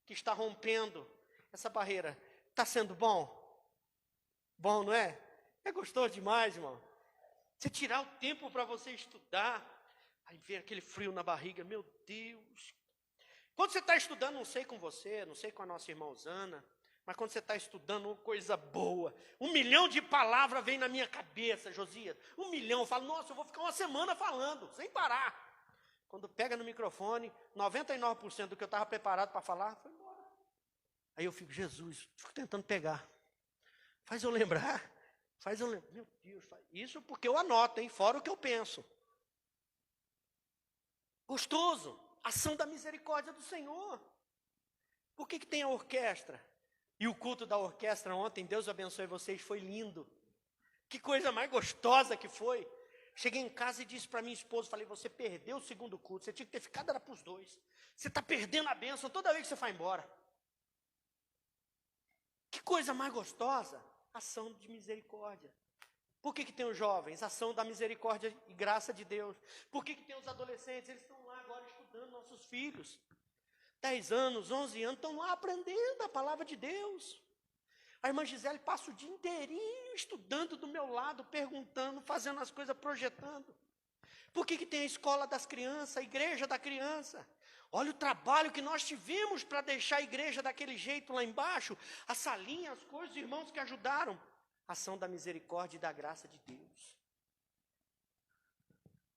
que está rompendo essa barreira, está sendo bom? Bom, não é? É gostoso demais, irmão. Você tirar o tempo para você estudar, aí vem aquele frio na barriga, meu Deus. Quando você está estudando, não sei com você, não sei com a nossa irmã Osana, mas quando você está estudando uma coisa boa, 1 milhão de palavras vem na minha cabeça, Josias. 1 milhão, eu falo, nossa, eu vou ficar uma semana falando, sem parar. Quando pega no microfone, 99% do que eu estava preparado para falar, foi embora. Aí eu fico, Jesus, fico tentando pegar. Faz eu lembrar. Meu Deus, isso porque eu anoto, hein? Fora o que eu penso. Gostoso, ação da misericórdia do Senhor. Por que tem a orquestra? E o culto da orquestra ontem, Deus abençoe vocês, foi lindo. Que coisa mais gostosa que foi. Cheguei em casa e disse para minha esposa, falei, você perdeu o segundo culto, você tinha que ter ficado, era para os dois. Você está perdendo a bênção toda vez que você vai embora. Que coisa mais gostosa. Ação de misericórdia. Por que tem os jovens? Ação da misericórdia e graça de Deus. Por que tem os adolescentes? Eles estão lá agora estudando, nossos filhos. 10 anos, 11 anos, estão lá aprendendo a palavra de Deus. A irmã Gisele passa o dia inteirinho estudando do meu lado, perguntando, fazendo as coisas, projetando. Por que tem a escola das crianças, a igreja da criança? Olha o trabalho que nós tivemos para deixar a igreja daquele jeito lá embaixo, a salinha, as coisas, os irmãos que ajudaram. Ação da misericórdia e da graça de Deus.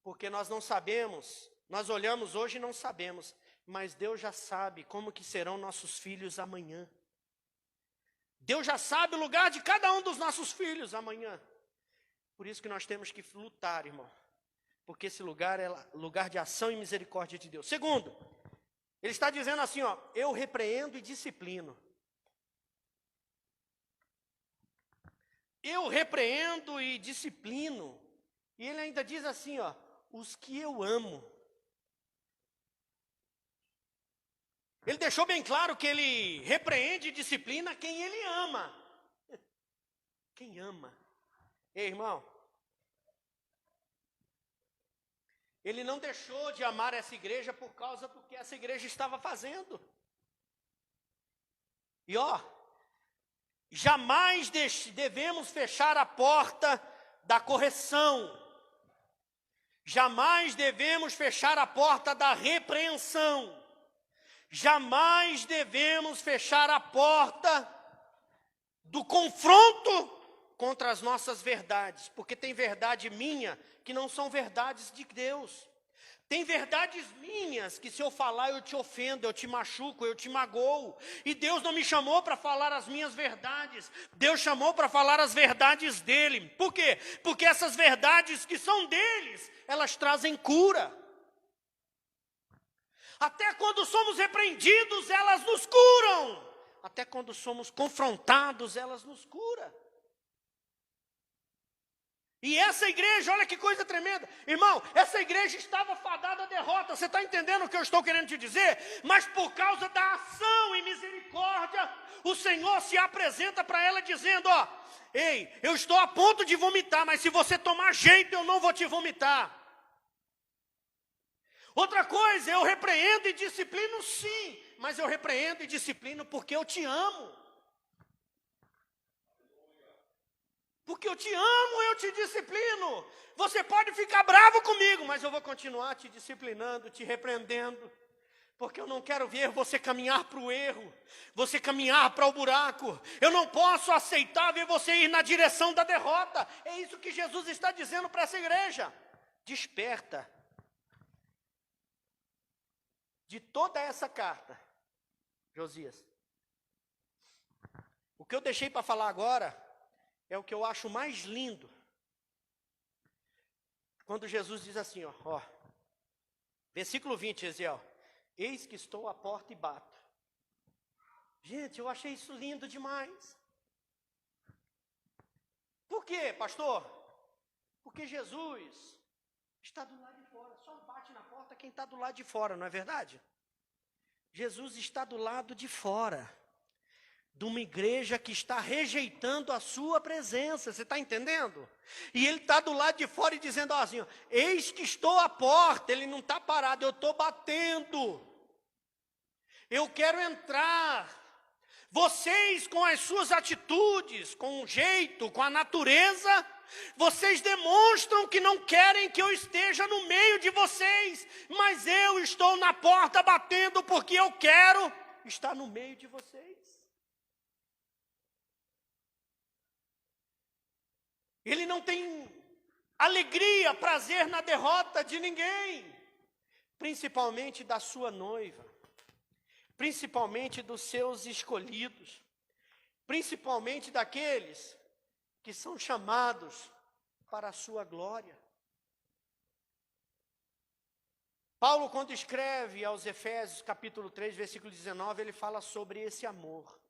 Porque nós não sabemos, nós olhamos hoje e não sabemos, mas Deus já sabe como que serão nossos filhos amanhã. Deus já sabe o lugar de cada um dos nossos filhos amanhã. Por isso que nós temos que lutar, irmão. Porque esse lugar é lugar de ação e misericórdia de Deus. Segundo, ele está dizendo assim, ó, eu repreendo e disciplino. Eu repreendo e disciplino. E ele ainda diz assim, ó, os que eu amo. Ele deixou bem claro que ele repreende e disciplina quem ele ama. Quem ama. Ei, irmão. Ele não deixou de amar essa igreja por causa do que essa igreja estava fazendo. E ó, jamais devemos fechar a porta da correção. Jamais devemos fechar a porta da repreensão. Jamais devemos fechar a porta do confronto contra as nossas verdades, porque tem verdade minha que não são verdades de Deus. Tem verdades minhas que se eu falar eu te ofendo, eu te machuco, eu te magoo. E Deus não me chamou para falar as minhas verdades. Deus chamou para falar as verdades dele. Por quê? Porque essas verdades que são deles, elas trazem cura. Até quando somos repreendidos, elas nos curam. Até quando somos confrontados, elas nos curam. E essa igreja, olha que coisa tremenda. Irmão, essa igreja estava fadada à derrota. Você está entendendo o que eu estou querendo te dizer? Mas por causa da ação e misericórdia, o Senhor se apresenta para ela dizendo, ó, ei, eu estou a ponto de vomitar, mas se você tomar jeito, eu não vou te vomitar. Outra coisa, eu repreendo e disciplino sim, mas eu repreendo e disciplino porque eu te amo. Porque eu te amo, eu te disciplino. Você pode ficar bravo comigo, mas eu vou continuar te disciplinando, te repreendendo. Porque eu não quero ver você caminhar para o erro, você caminhar para o buraco. Eu não posso aceitar ver você ir na direção da derrota. É isso que Jesus está dizendo para essa igreja. Desperta. De toda essa carta, Josias, o que eu deixei para falar agora é o que eu acho mais lindo. Quando Jesus diz assim, ó, versículo 20, Ezequiel, eis que estou à porta e bato. Gente, eu achei isso lindo demais. Por quê, pastor? Porque Jesus está do lado de fora, só bate na porta quem está do lado de fora, não é verdade? Jesus está do lado de fora, de uma igreja que está rejeitando a sua presença, você está entendendo? E ele está do lado de fora e dizendo assim, ó, eis que estou à porta, ele não está parado, eu estou batendo, eu quero entrar. Vocês com as suas atitudes, com o jeito, com a natureza, Vocês demonstram que não querem que eu esteja no meio de vocês, mas eu estou na porta batendo porque eu quero estar no meio de vocês. Ele não tem alegria, prazer na derrota de ninguém, principalmente da sua noiva, principalmente dos seus escolhidos, principalmente daqueles que são chamados para a sua glória. Paulo, quando escreve aos Efésios, capítulo 3, versículo 19, ele fala sobre esse amor.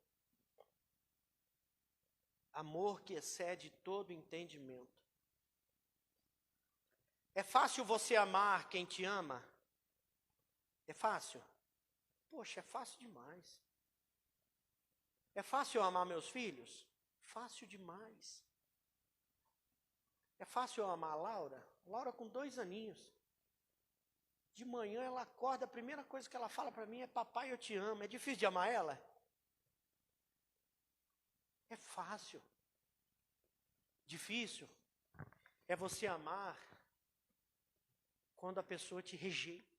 Amor que excede todo entendimento. É fácil você amar quem te ama? É fácil? Poxa, é fácil demais. É fácil eu amar meus filhos? Fácil demais. É fácil eu amar a Laura? Laura com 2 aninhos. De manhã ela acorda, a primeira coisa que ela fala para mim é: papai, eu te amo. É difícil de amar ela? É fácil. Difícil é você amar quando a pessoa te rejeita.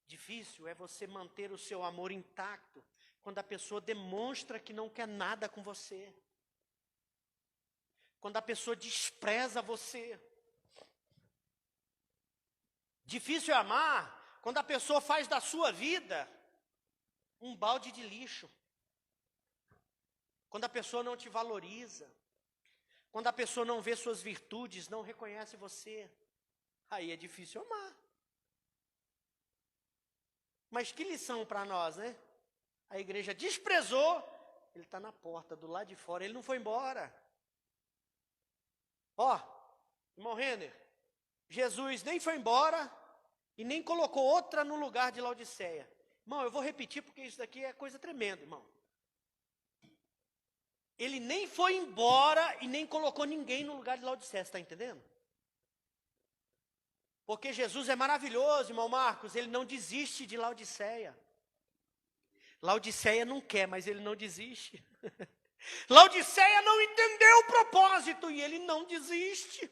Difícil é você manter o seu amor intacto quando a pessoa demonstra que não quer nada com você. Quando a pessoa despreza você. Difícil é amar quando a pessoa faz da sua vida um balde de lixo. Quando a pessoa não te valoriza. Quando a pessoa não vê suas virtudes, não reconhece você. Aí é difícil amar. Mas que lição para nós, né? A igreja desprezou, ele está na porta, do lado de fora, ele não foi embora. Ó, irmão Renner, Jesus nem foi embora e nem colocou outra no lugar de Laodiceia. Irmão, eu vou repetir porque isso daqui é coisa tremenda, irmão. Ele nem foi embora e nem colocou ninguém no lugar de Laodiceia, você está entendendo? Porque Jesus é maravilhoso, irmão Marcos, ele não desiste de Laodiceia. Laodiceia não quer, mas ele não desiste. Laodiceia não entendeu o propósito e ele não desiste.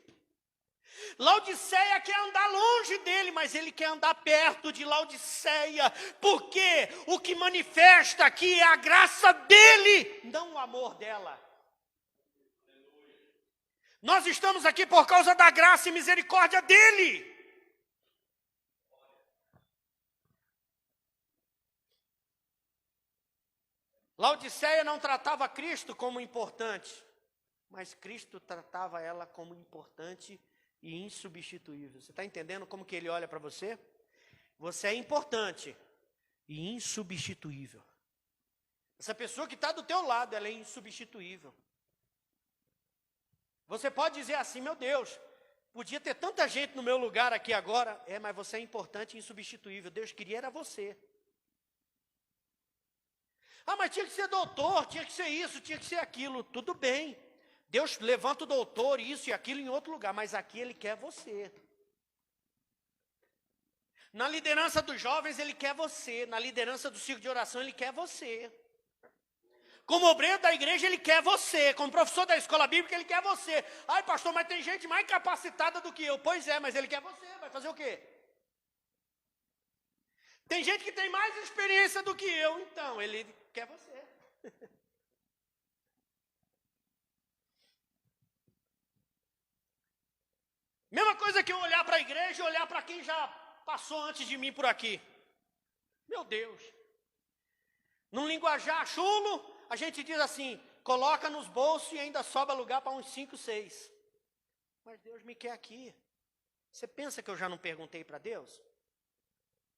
Laodiceia quer andar longe dele, mas ele quer andar perto de Laodiceia, porque o que manifesta aqui é a graça dele, não o amor dela. Nós estamos aqui por causa da graça e misericórdia dele. Laodiceia não tratava Cristo como importante, mas Cristo tratava ela como importante e insubstituível. Você está entendendo como que ele olha para você? Você é importante e insubstituível. Essa pessoa que está do teu lado, ela é insubstituível. Você pode dizer assim: meu Deus, podia ter tanta gente no meu lugar aqui agora. É, mas você é importante e insubstituível. Deus queria era você. Ah, mas tinha que ser doutor, tinha que ser isso, tinha que ser aquilo. Tudo bem. Deus levanta o doutor, isso e aquilo em outro lugar, mas aqui Ele quer você. Na liderança dos jovens, Ele quer você. Na liderança do círculo de oração, Ele quer você. Como obreiro da igreja, Ele quer você. Como professor da escola bíblica, Ele quer você. Ai, pastor, mas tem gente mais capacitada do que eu. Pois é, mas Ele quer você. Vai fazer o quê? Tem gente que tem mais experiência do que eu. Então, Ele quer você. Mesma coisa que eu olhar para a igreja e olhar para quem já passou antes de mim por aqui. Meu Deus. Num linguajar chulo, a gente diz assim: coloca nos bolsos e ainda sobra lugar para uns 5, 6. Mas Deus me quer aqui. Você pensa que eu já não perguntei para Deus?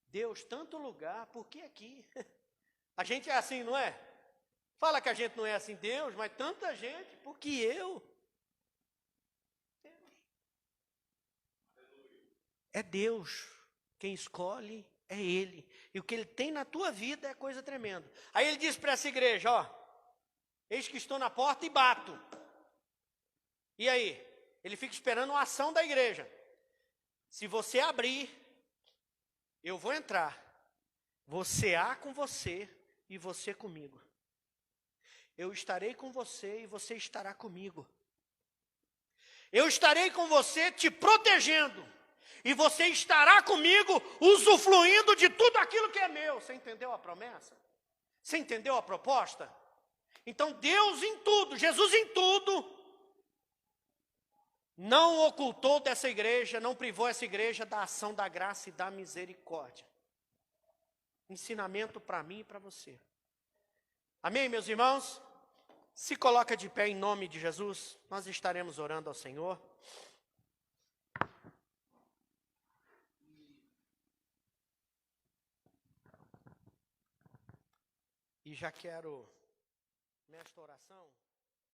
Deus, tanto lugar, por que aqui? A gente é assim, não é? Fala que a gente não é assim, Deus, mas tanta gente, por que eu? É Deus. Quem escolhe é Ele. E o que Ele tem na tua vida é coisa tremenda. Aí Ele diz para essa igreja, ó: eis que estou na porta e bato. E aí? Ele fica esperando a ação da igreja. Se você abrir, eu vou entrar. Vou cear com você e você comigo. Eu estarei com você e você estará comigo. Eu estarei com você te protegendo. E você estará comigo usufruindo de tudo aquilo que é meu. Você entendeu a promessa? Você entendeu a proposta? Então Deus em tudo, Jesus em tudo, não ocultou dessa igreja, não privou essa igreja da ação da graça e da misericórdia. Ensinamento para mim e para você. Amém, meus irmãos? Se coloca de pé em nome de Jesus, nós estaremos orando ao Senhor. E já quero, nesta oração...